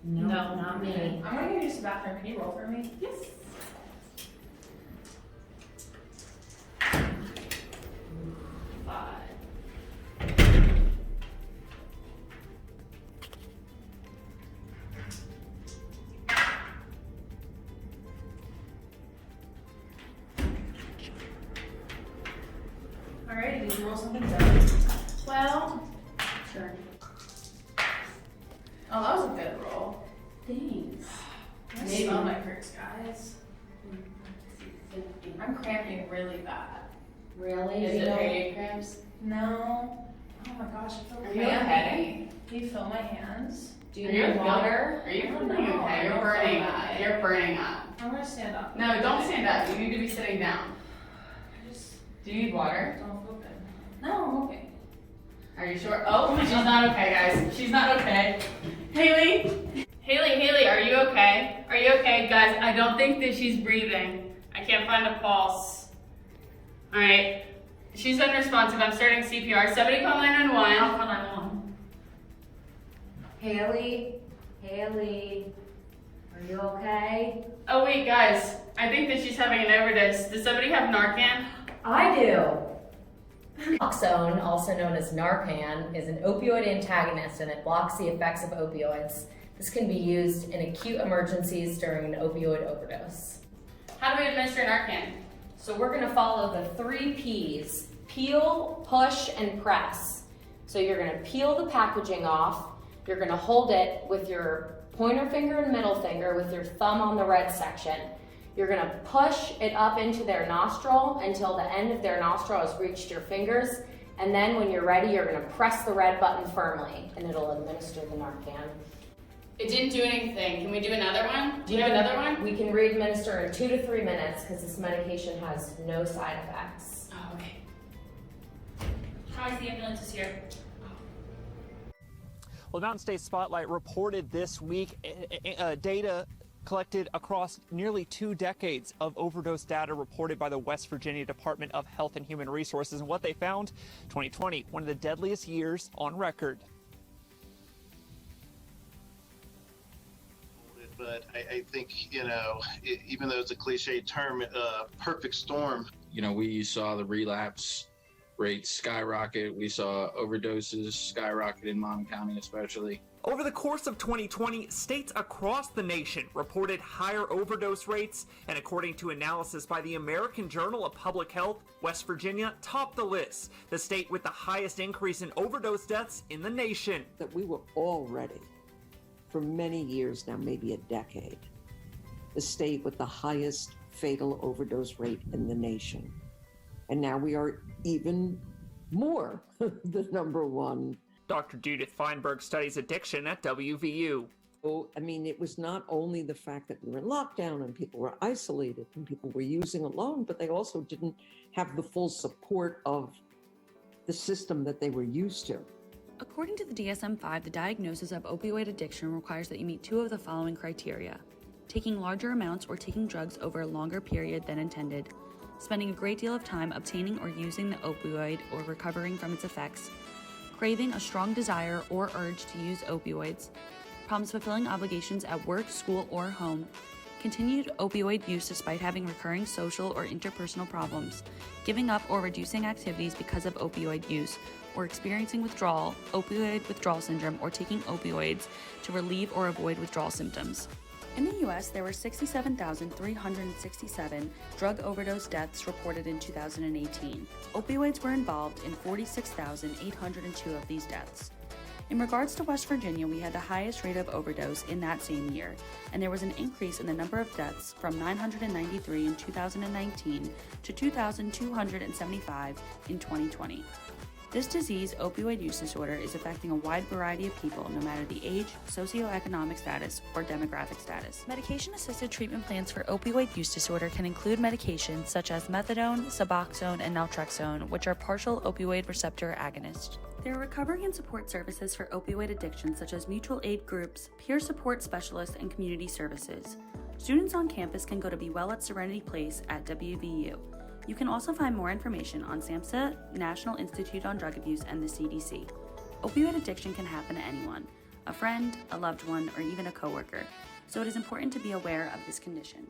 No, No. not me. I'm gonna use the bathroom. Can you roll for me? Yes. Alright, did you roll something down? Well, sure. Oh, that was a good roll. Thanks. My Maybe. stomach hurts, guys. I'm cramping really bad. Really? Is You it know- period cramps? No. Oh my gosh, I feel Are you crampy. okay? Can you feel my hands? Do you Are you need water? Are you I don't feeling know. okay? I You're don't burning feel up. okay. You're burning up. I'm gonna stand up. No, don't stand up. You need to be sitting down. I just Do you need water? don't feel good. No, I'm okay. Are you sure? Oh, she's not okay, guys. She's not okay. Haley? Haley, are you okay? Are you okay, guys? I don't think that she's breathing. I can't find a pulse. All right. She's unresponsive. I'm starting CPR. Somebody call 911. I'll call 911. Haley, are you okay? Oh, wait, guys. I think that she's having an overdose. Does somebody have Narcan? I do. Naloxone, also known as narcan, is an opioid antagonist and it blocks the effects of opioids. This can be used in acute emergencies during an opioid overdose. How do we administer Narcan? So we're going to follow the 3 P's: peel, push, and press. So you're going to peel the packaging off. You're going to hold it with your pointer finger and middle finger with your thumb on the red section. You're going to push it up into their nostril until the end of their nostril has reached your fingers. And then when you're ready, you're going to press the red button firmly and it'll administer the Narcan. It didn't do anything. Can we do another one? Do you have another one? We can re-administer in 2 to 3 minutes because this medication has no side effects. Oh, okay. How's the ambulance is here? Well, the Mountain State Spotlight reported this week data collected across nearly 2 decades of overdose data reported by the West Virginia Department of Health and Human Resources. And what they found, 2020, one of the deadliest years on record. But I think, even though it's a cliche term, perfect storm. We saw the relapse rates skyrocket. We saw overdoses skyrocket in Mon County especially. Over the course of 2020, states across the nation reported higher overdose rates, and according to analysis by the American Journal of Public Health, West Virginia topped the list, the state with the highest increase in overdose deaths in the nation. That we were already, for many years now, maybe a decade, the state with the highest fatal overdose rate in the nation. And now we are even more the number one. Dr. Judith Feinberg studies addiction at WVU. It was not only the fact that we were in lockdown and people were isolated and people were using alone, but they also didn't have the full support of the system that they were used to. According to the DSM-5, the diagnosis of opioid addiction requires that you meet 2 of the following criteria: taking larger amounts or taking drugs over a longer period than intended, spending a great deal of time obtaining or using the opioid or recovering from its effects, craving a strong desire or urge to use opioids, problems fulfilling obligations at work, school, or home, continued opioid use despite having recurring social or interpersonal problems, giving up or reducing activities because of opioid use, or experiencing opioid withdrawal syndrome, or taking opioids to relieve or avoid withdrawal symptoms. In the U.S., there were 67,367 drug overdose deaths reported in 2018. Opioids were involved in 46,802 of these deaths. In regards to West Virginia, we had the highest rate of overdose in that same year, and there was an increase in the number of deaths from 993 in 2019 to 2,275 in 2020. This disease, opioid use disorder, is affecting a wide variety of people, no matter the age, socioeconomic status, or demographic status. Medication-assisted treatment plans for opioid use disorder can include medications such as methadone, Suboxone, and naltrexone, which are partial opioid receptor agonists. There are recovery and support services for opioid addiction, such as mutual aid groups, peer support specialists, and community services. Students on campus can go to Be Well at Serenity Place at WVU. You can also find more information on SAMHSA, National Institute on Drug Abuse, and the CDC. Opioid addiction can happen to anyone. a friend, a loved one, or even a coworker. So it is important to be aware of this condition.